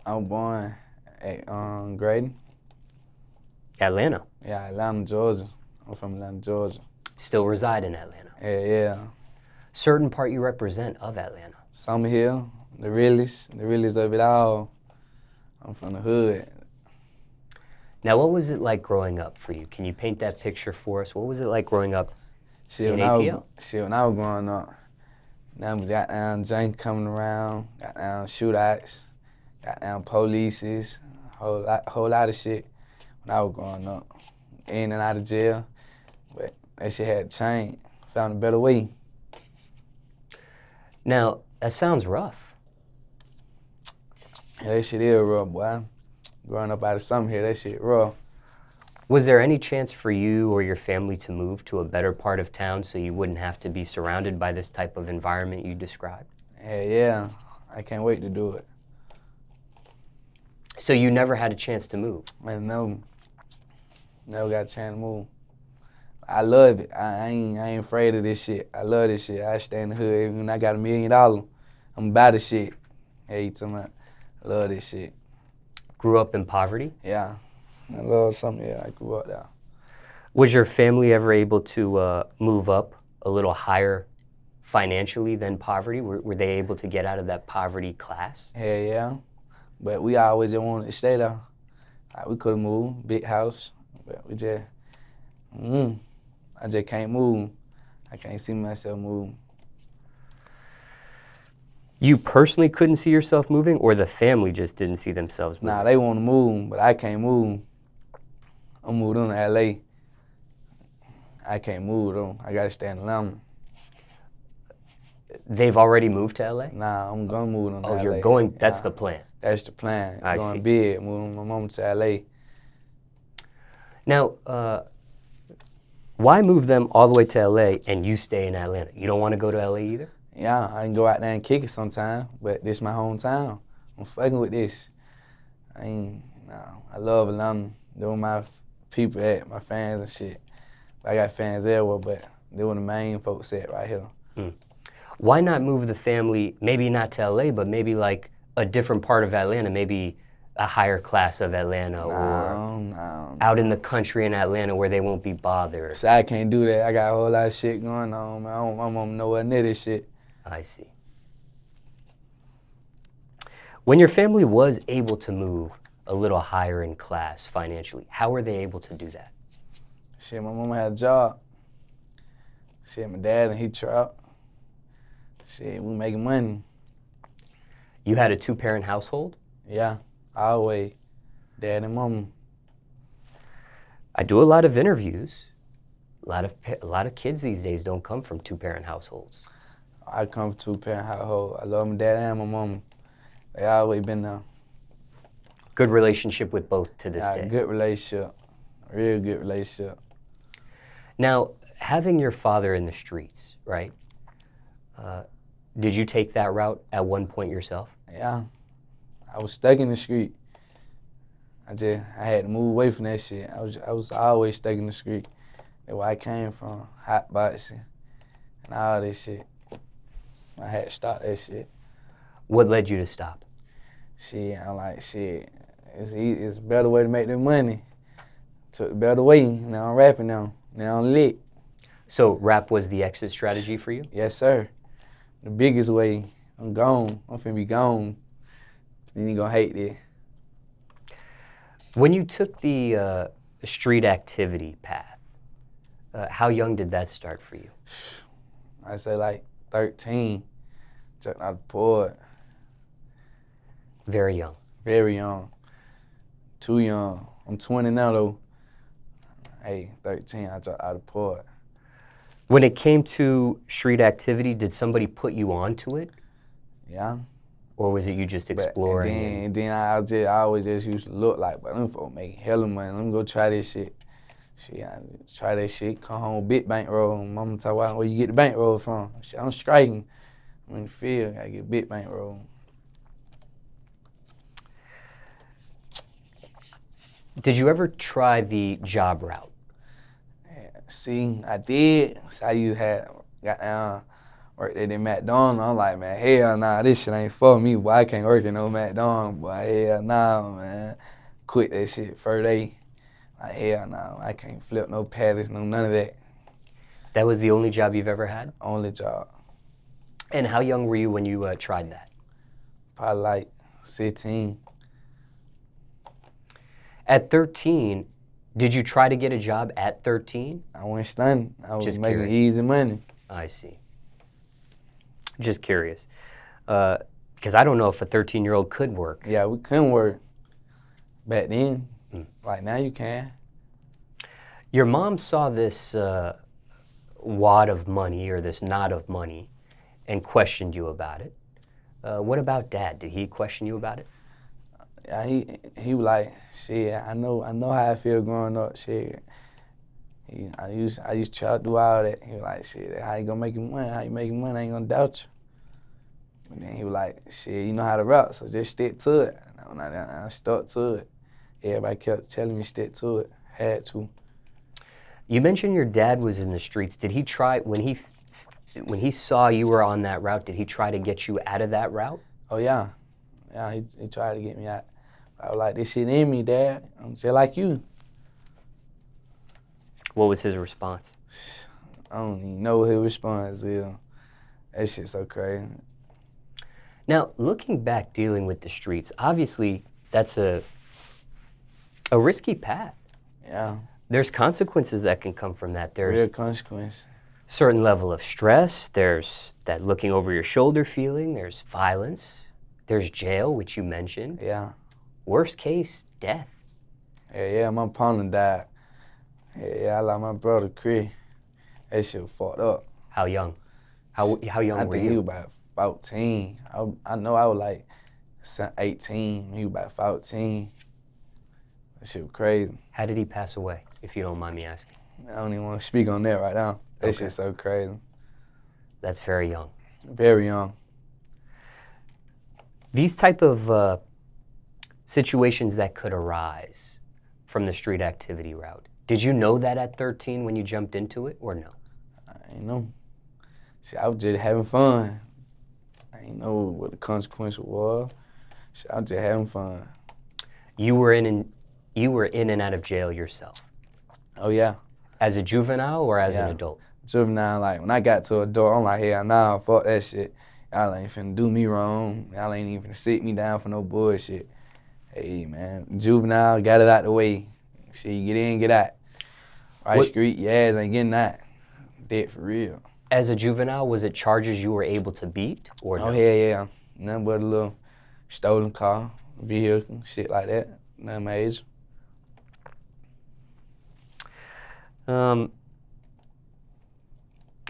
I was born at Grayton. Atlanta. Yeah, Atlanta, Georgia. I'm from Atlanta, Georgia. Still reside in Atlanta. Yeah. Certain part you represent of Atlanta. Summer Hill, the realest of it all. I'm from the hood. Now, what was it like growing up for you? Can you paint that picture for us? What was it like growing up in ATL? When I was growing up, now we got down jank coming around, got down shootouts, got down polices, whole lot of shit when I was growing up. In and out of jail, but that shit had to change. Found a better way. Now, that sounds rough. Yeah, that shit is rough, boy. Growing up out of Summer Hill, that shit rough. Was there any chance for you or your family to move to a better part of town so you wouldn't have to be surrounded by this type of environment you described? Yeah. I can't wait to do it. So you never had a chance to move? Man, no. Never got a chance to move. I love it. I ain't afraid of this shit. I love this shit. I stay in the hood. Even when I got $1 million, I'm about the shit. Hey, you talking about? I love this shit. Grew up in poverty? Yeah. I love something. Yeah, I grew up there. Was your family ever able to move up a little higher financially than poverty? Were they able to get out of that poverty class? Yeah. But we always just wanted to stay there. Like, we couldn't move, big house, but we just, I just can't move. I can't see myself move. You personally couldn't see yourself moving, or the family just didn't see themselves moving? Nah, they want to move, but I can't move. I'm moved on to LA. I can't move though. I gotta stay in Atlanta. They've already moved to LA? Nah, I'm gonna move on to LA. Oh, you're going, that's the plan. That's the plan. I Going see. big, moving my mom to LA. Now, why move them all the way to LA and you stay in Atlanta? You don't want to go to LA either? Yeah, I can go out there and kick it sometime, but this my hometown. I'm fucking with this. I love Atlanta. They were my people at, my fans and shit. I got fans everywhere, but they were the main folks at right here. Why not move the family, maybe not to LA, but maybe like a different part of Atlanta, maybe a higher class of Atlanta, or out in the country in Atlanta where they won't be bothered? So I can't do that. I got a whole lot of shit going on, man. I'm on nowhere near this shit. I see. When your family was able to move a little higher in class financially, how were they able to do that? Shit, my mama had a job. Shit, my dad and he truck. Shit, we making money. You had a 2-parent household? Yeah, always. Dad and mama. I do a lot of interviews. A lot of kids these days don't come from 2-parent households. I come from 2-parent household. I love my dad and my mama. They always been there. Good relationship with both to this day. Good relationship. Real good relationship. Now, having your father in the streets, right? Did you take that route at one point yourself? Yeah. I was stuck in the street. I had to move away from that shit. I was always stuck in the street. That's where I came from, hot boxing and all this shit. I had to stop that shit. What led you to stop? Shit, I'm like, shit, it's a better way to make their money. Took the better way. Now I'm rapping now. Now I'm lit. So rap was the exit strategy for you? Yes, sir. The biggest way. I'm gone. I'm finna be gone. Then you gonna hate this. When you took the street activity path, how young did that start for you? I say like 13. Jumped out the port. Very young. Very young. Too young. I'm 20 now though. Hey, 13, I jumped out the port. When it came to street activity, did somebody put you onto it? Yeah. Or was it you just exploring? And then I always just used to look like, but them folks make hella money. Let me go try this shit. Shit, I try that shit, come home with big bankroll. Mama talk about where you get the bankroll from. Shit, I'm striking. I'm in the field, I get big bankroll. Did you ever try the job route? See, I did. So I used to have got worked at the McDonald's. I'm like, man, hell nah, this shit ain't for me, boy. I can't work at no McDonald's, boy. Hell nah, man. Quit that shit first day. Like, hell nah, I can't flip no patties, no none of that. That was the only job you've ever had? Only job. And how young were you when you tried that? Probably like 16. At 13, did you try to get a job at 13? I went stunning. I was Just making curious. easy money. I see. Just curious. Because I don't know if a 13-year-old could work. Yeah, we couldn't work back then. Like now you can. Your mom saw this wad of money or this knot of money and questioned you about it. What about Dad? Did he question you about it? Yeah, he was like, shit, I know how I feel growing up, shit. I used to try to do all that. He was like, shit, how you gonna make your money? How you making money? I ain't gonna doubt you. And then he was like, shit, you know how to rap, so just stick to it. And I stuck to it. Everybody kept telling me stick to it. Had to. You mentioned your dad was in the streets. Did he try, when he saw you were on that route, did he try to get you out of that route? Oh yeah. Yeah, he tried to get me out. I was like, this shit in me, Dad. I'm just like you. What was his response? I don't even know what his response is. That shit's so crazy. Now, looking back, dealing with the streets, obviously that's a risky path. Yeah. There's consequences that can come from that. There's real consequence. Certain level of stress. There's that looking over your shoulder feeling. There's violence. There's jail, which you mentioned. Yeah. Worst case, death. Yeah, my partner died. Yeah, I like my brother, Chris. That shit was fucked up. How young? How young were you? I think he was about 14. I know I was like 18. He was about 14. That shit was crazy. How did he pass away, if you don't mind me asking? I don't even want to speak on that right now. That shit's so crazy. That's very young. Very young. These type of situations that could arise from the street activity route, did you know that at 13 when you jumped into it, or no? I ain't know. See, I was just having fun. I ain't know what the consequence was. See, I was just having fun. You were in and out of jail yourself? Oh, yeah. As a juvenile or as an adult? Juvenile, like, when I got to adult, I'm like, hell nah, fuck that shit. Y'all ain't finna do me wrong. Y'all ain't even finna sit me down for no bullshit. Hey, man, juvenile, got it out the way. Shit, you get in, get out. Right street, your ass ain't getting out. Dead for real. As a juvenile, was it charges you were able to beat, or no? Oh, yeah. Nothing but a little stolen car, vehicle, shit like that. Nothing major.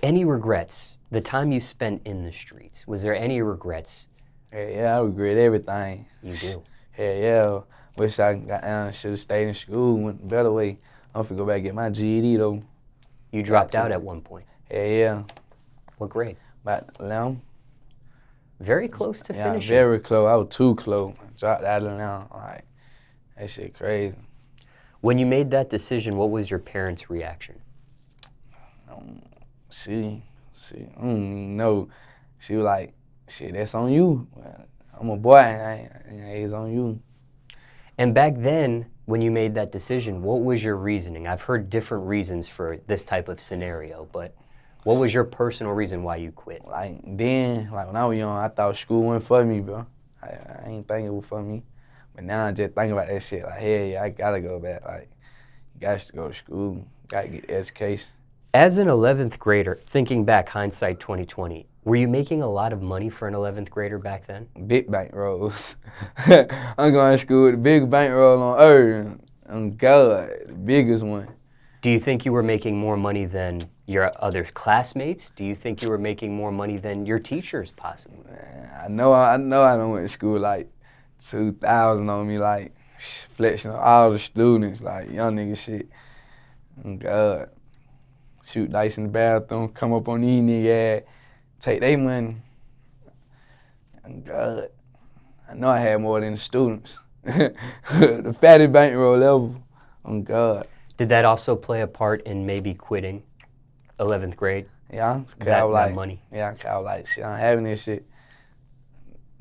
Any regrets? The time you spent in the streets, was there any regrets? Yeah, I regret everything. You do? Yeah. Wish I got down, should have stayed in school, went a better way. I'm finna go back and get my GED though. You dropped out at one point? Yeah. What grade? About 11. Very close to finishing. Yeah, very close. I was too close. Dropped out of 11. Like, that shit crazy. When you made that decision, what was your parents' reaction? She, I don't even know. She was like, shit, that's on you. I'm a boy, it's on you. And back then, when you made that decision, what was your reasoning? I've heard different reasons for this type of scenario, but what was your personal reason why you quit? Like then, like when I was young, I thought school wasn't for me, bro. I ain't think it was for me. But now I just think about that shit, like, hell yeah, I gotta go back. Like, you guys to go to school, gotta get education. As an 11th grader, thinking back, hindsight 2020, were you making a lot of money for an 11th grader back then? Big bankrolls. I'm going to school with the biggest bankroll on earth. On God, the biggest one. Do you think you were making more money than your other classmates? Do you think you were making more money than your teachers, possibly? Man, I know I done went to school like 2,000 on me, like flexing on all the students, like young nigga shit. On God. Shoot dice in the bathroom, come up on these niggas, take their money. And God, I know I had more than the students. The fattest bankroll ever, on God. Did that also play a part in maybe quitting 11th grade? Yeah, cause that, I was like, money. Yeah, cause I was like, shit, I'm having this shit.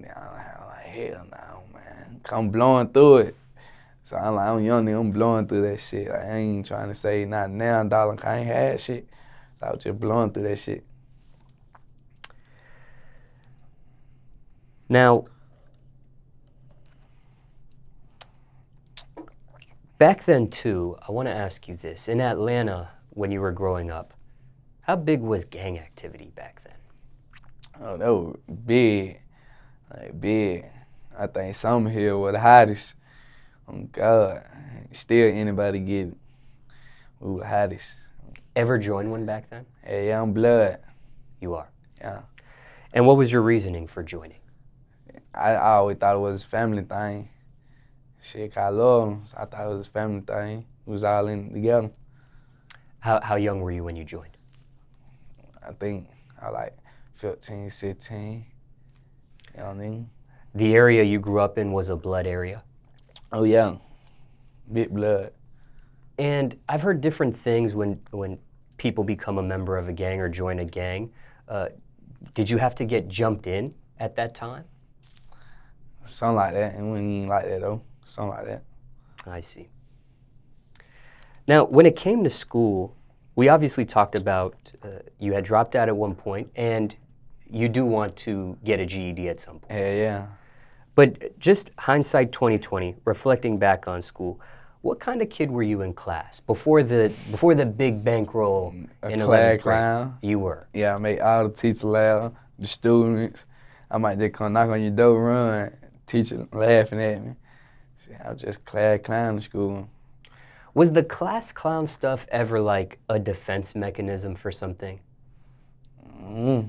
Yeah, I'm like, hell no, man. I'm blowing through it. So I'm like, I'm young nigga, I'm blowing through that shit. Like, I ain't trying to say not now, dollar, cause I ain't had shit. So I was just blowing through that shit. Now, back then too, I want to ask you this. In Atlanta, when you were growing up, how big was gang activity back then? Oh, that was big. Like, big. I think some here were the hottest. Oh, God. Still anybody get it. We were the hottest. Ever join one back then? Hey, yeah, I'm blood. You are. Yeah. And what was your reasoning for joining? I always thought it was a family thing. Shit, 'cause I love them, so I thought it was a family thing. We was all in it together. How young were you when you joined? I think I was like 15, 16. You know what I mean? The area you grew up in was a blood area? Oh, yeah. Big blood. And I've heard different things when people become a member of a gang or join a gang. Did you have to get jumped in at that time? Something like that. And we ain't even like that, though. Something like that. I see. Now, when it came to school, we obviously talked about you had dropped out at one point, and you do want to get a GED at some point. Yeah. But just hindsight 2020, reflecting back on school, what kind of kid were you in class before the big bankroll in 11th grade? Clown. You were. Yeah, I made all the teachers laugh, the students. I might just come knock on your door, run, teacher laughing at me. See, I was just class clown in school. Was the class clown stuff ever like a defense mechanism for something? I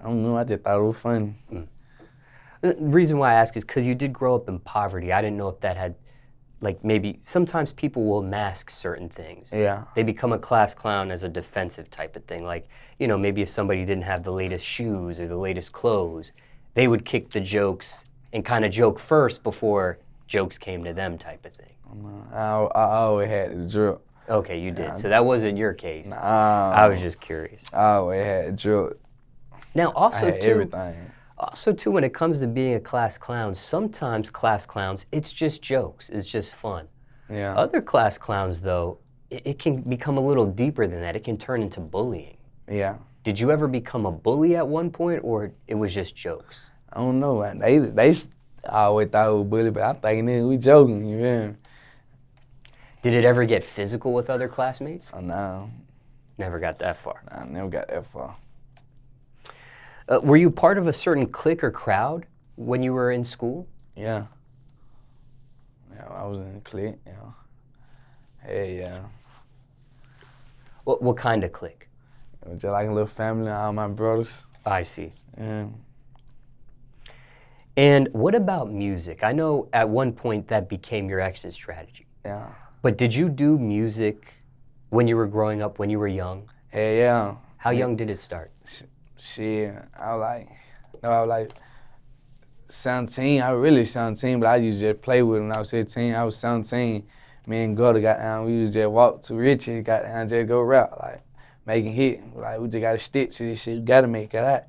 don't know, I just thought it was funny. The reason why I ask is because you did grow up in poverty. I didn't know if that had, like, maybe sometimes people will mask certain things. Yeah. They become a class clown as a defensive type of thing. Like, you know, maybe if somebody didn't have the latest shoes or the latest clothes, they would kick the jokes and kind of joke first before jokes came to them type of thing. I always had the drip. Okay, you did. So that wasn't your case. Nah, I was just curious. I always had the drip. Now, also, I had everything. Also, too, when it comes to being a class clown, sometimes class clowns, it's just jokes. It's just fun. Yeah. Other class clowns, though, it can become a little deeper than that. It can turn into bullying. Yeah. Did you ever become a bully at one point, or it was just jokes? I don't know. They always thought it was bully, but I'm thinking we joking, you feel me? Did it ever get physical with other classmates? Oh, no. Never got that far. I never got that far. Were you part of a certain clique or crowd when you were in school? Yeah. Yeah, I was in a clique, yeah. Hey, yeah. What kind of clique? It was just like a little family, all my brothers. I see. Yeah. And what about music? I know at one point that became your exit strategy. Yeah. But did you do music when you were growing up, when you were young? Hey, yeah. How young did it start? Shit, I was like 17. I was really 17, but I used to just play with them when I was 15. I was 17. Me and Gutter got down, we used to just walk to Richie, got down, just go rap, like, making hit. Like, we just got to stick to this shit. We got to make it out.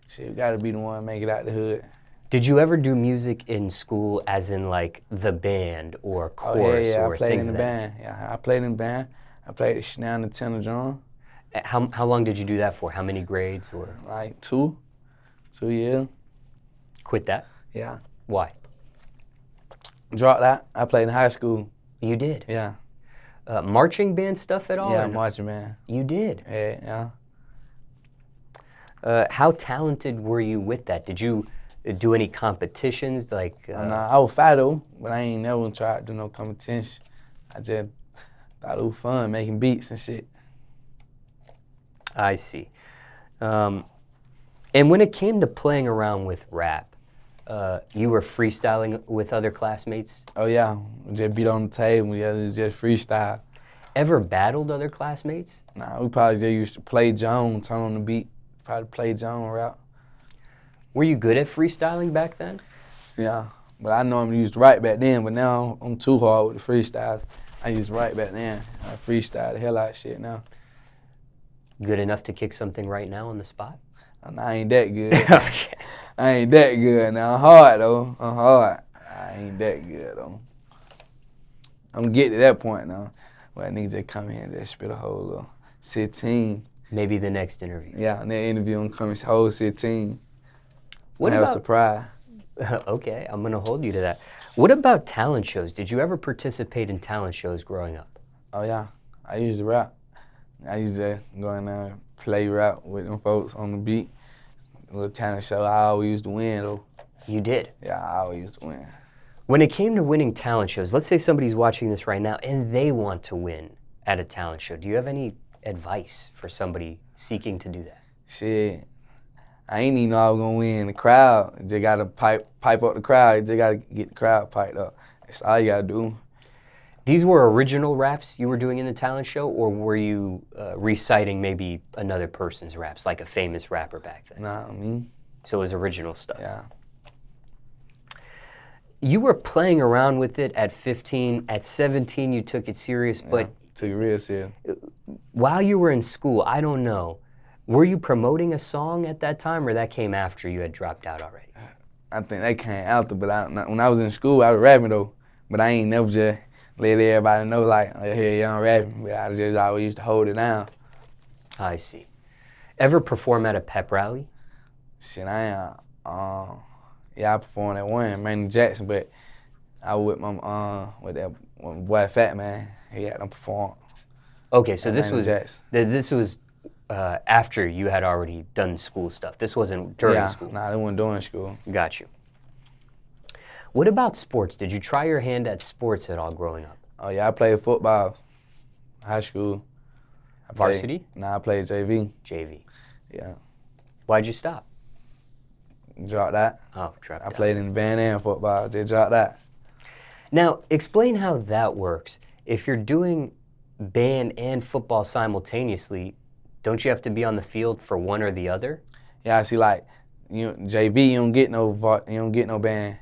Shit, we got to be the one to make it out the hood. Did you ever do music in school as in, like, the band or chorus or I played things in the of that? band. Yeah, I played in the band. I played the snare and the tenor drum. How long did you do that for? How many grades or? Like 2 years. Quit that? Yeah. Why? Dropped that. I played in high school. You did? Yeah. Marching band stuff at all? Yeah, or no? marching band. You did? Yeah. How talented were you with that? Did you do any competitions? Like, Nah, I was fat though, but I ain't never tried to do no competition. I just thought it was fun making beats and shit. I see. And when it came to playing around with rap, you were freestyling with other classmates? Oh yeah, we just beat on the table, we just freestyle. Ever battled other classmates? Nah, we probably just used to play Joan, turn on the beat, probably play Joan rap. Were you good at freestyling back then? Yeah, but I normally used to write back then, but now I'm too hard with the freestyle. I used to write back then. I freestyle the hell out of shit now. Good enough to kick something right now on the spot? I ain't that good. Okay. I ain't that good. Now, I'm hard, though. I'm hard. I ain't that good, though. I'm getting to that point now where I need to come in and just spit a whole little 16. Maybe the next interview. Yeah, in that interview, I'm coming whole 16. What have about, a surprise. Okay, I'm gonna hold you to that. What about talent shows? Did you ever participate in talent shows growing up? Oh yeah, I used to rap. I used to go in there and play rap with them folks on the beat. A little talent show, I always used to win though. You did? Yeah, I always used to win. When it came to winning talent shows, let's say somebody's watching this right now and they want to win at a talent show. Do you have any advice for somebody seeking to do that? Shit, I ain't even know I was gonna win. The crowd, you just gotta pipe up the crowd. You just gotta get the crowd piped up. That's all you gotta do. These were original raps you were doing in the talent show, or were you reciting maybe another person's raps, like a famous rapper back then? Nah, me. So it was original stuff. Yeah. You were playing around with it at 15. At 17, you took it serious, but took it real serious. While you were in school, I don't know, were you promoting a song at that time, or that came after you had dropped out already? I think that came after, but when I was in school, I was rapping though, but I ain't never just let everybody know like, oh, yeah, I'm rapping, but I just always used to hold it down. I see. Ever perform at a pep rally? Shit, I ain't. Yeah, I performed at one, Manny Jackson, but I was with my with that boy Fat man. He had them perform. Okay, so this Jackson. was after you had already done school stuff. This wasn't during school. Nah, they wasn't during school. Got you. What about sports? Did you try your hand at sports at all growing up? Oh yeah, I played football, high school. Varsity? Nah, I played JV. JV. Yeah. Why'd you stop? Dropped that. Oh, dropped out. I played in band and football. Just dropped that. Now, explain how that works. If you're doing band and football simultaneously, don't you have to be on the field for one or the other? Yeah, I see. Like, JV, you don't get no band.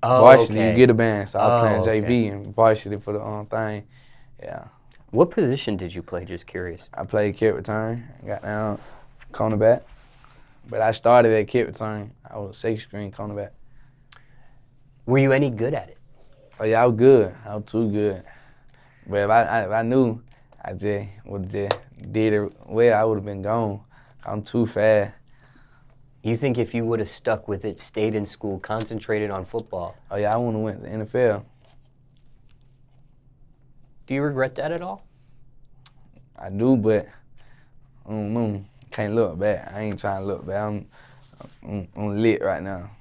Oh, Varsity, okay. you get a band. So I playing okay. JV and varsity for the thing. Yeah. What position did you play? Just curious. I played kick return. Got down cornerback. But I started at kick return. I was a sixth string cornerback. Were you any good at it? Oh yeah, I was good. I was too good. But if I knew, I just would just did it well. I would have been gone. I'm too fast. You think if you would have stuck with it, stayed in school, concentrated on football? Oh yeah, I wouldn't have went to the NFL. Do you regret that at all? I do, but I don't know. Can't look back. I ain't trying to look back. I'm lit right now.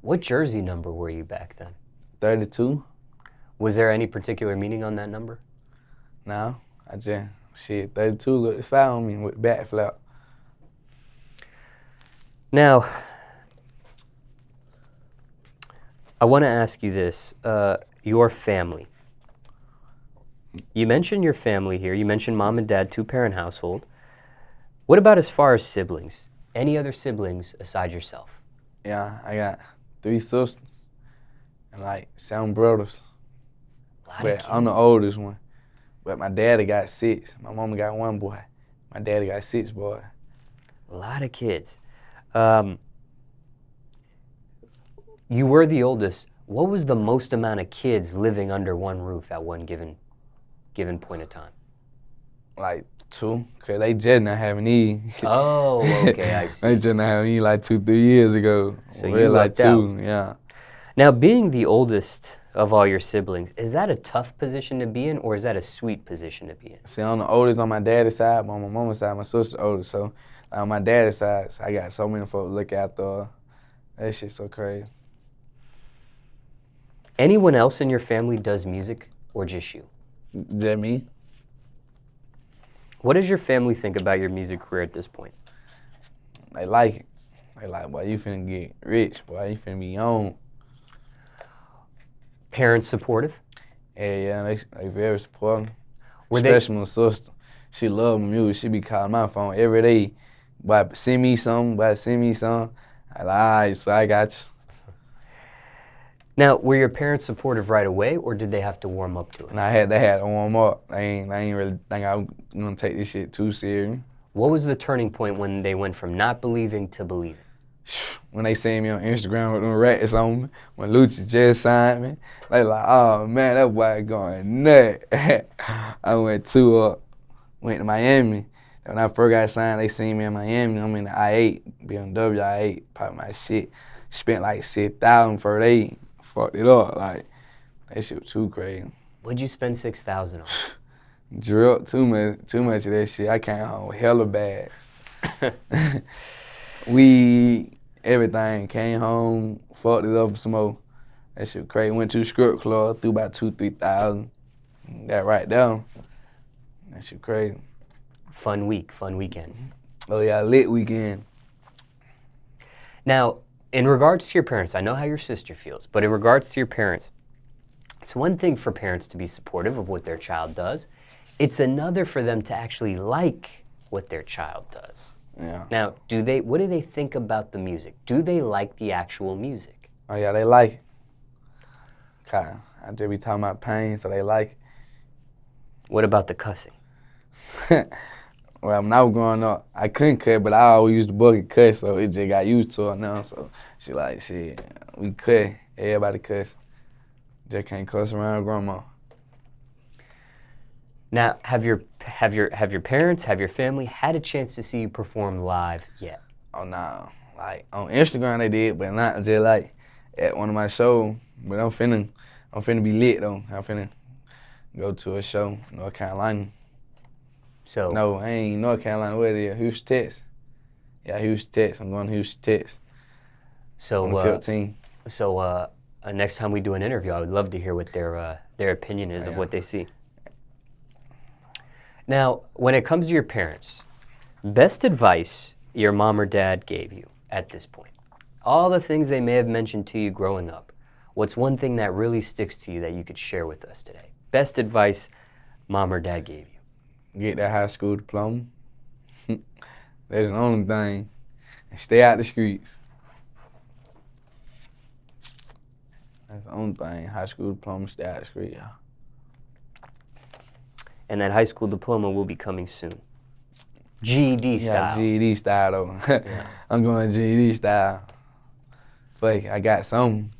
What jersey number were you back then? 32. Was there any particular meaning on that number? No, I just, 32 looked fire on me with the back flap. Now, I want to ask you this. Your family. You mentioned your family here. You mentioned mom and dad, two-parent household. What about as far as siblings? Any other siblings aside yourself? Yeah, I got 3 sisters and like 7 brothers. But I'm the oldest one. But my daddy got 6. My mama got 1 boy. My daddy got 6 boys. A lot of kids. You were the oldest. What was the most amount of kids living under one roof at one given point of time? Like 2, because they just not having these. Oh, okay, I see. They just not having these like 2-3 years ago. So we're you like lucked 2, yeah. Now, being the oldest of all your siblings, is that a tough position to be in, or is that a sweet position to be in? See, I'm the oldest on my daddy's side, but on my mama's side, my sister's oldest. So on my daddy's side, I got so many folks to look after her. That shit's so crazy. Anyone else in your family does music, or just you? Just me. What does your family think about your music career at this point? They like it. They like, boy, you finna get rich, boy, you finna be on. Parents supportive? Yeah, they very supportive. Were Especially my sister. She love my music. She be calling my phone every day. Boy, send me something, boy, send me something. I like, all right, so I got you. Now, were your parents supportive right away, or did they have to warm up to it? And they had to warm up. They ain't really think I'm gonna take this shit too serious. What was the turning point when they went from not believing to believing? When they seen me on Instagram with them rats on me, when Lucci just signed me, they like, oh man, that boy going nuts. I went to Miami. When I first got signed, they seen me in Miami. I'm in the I-8, BMW I-8, pop my shit. Spent like $6,000 for they fucked it up. Like, that shit was too crazy. What'd you spend $6,000 on? Drilled too much of that shit. I came home with hella bags. Weed, everything. Came home, fucked it up some more. That shit was crazy. Went to the strip club, threw about $2,000-3,000. That right there. That shit crazy. Fun week, fun weekend. Oh yeah, lit weekend. Now, in regards to your parents, I know how your sister feels, but in regards to your parents, it's one thing for parents to be supportive of what their child does. It's another for them to actually like what their child does. Yeah. Now, what do they think about the music? Do they like the actual music? Oh yeah, they like it. Okay. I just be talking about pain, so they like it. What about the cussing? Well, when I was growing up, I couldn't cut, but I always used to bucket cuss, so it just got used to it now. So she like, shit, we cut. Everybody cuss. Just can't cuss around grandma. Now, have your parents, have your family had a chance to see you perform live yet? Oh no, like on Instagram they did, but not just like at one of my shows. But I'm finna be lit though. I'm finna go to a show, North Carolina. So no, I ain't North Carolina. Where it is? Houston, Texas. Yeah, Houston, Texas. I'm going to Houston, Texas. So on the 15th. So next time we do an interview, I would love to hear what their opinion is of what they see. Now, when it comes to your parents, best advice your mom or dad gave you at this point. All the things they may have mentioned to you growing up. What's one thing that really sticks to you that you could share with us today? Best advice mom or dad gave you. Get that high school diploma. That's the only thing. And stay out the streets. That's the only thing. High school diploma, stay out the street, y'all. And that high school diploma will be coming soon. GED style. Yeah, GED style though. Yeah. I'm going GED style. But I got something.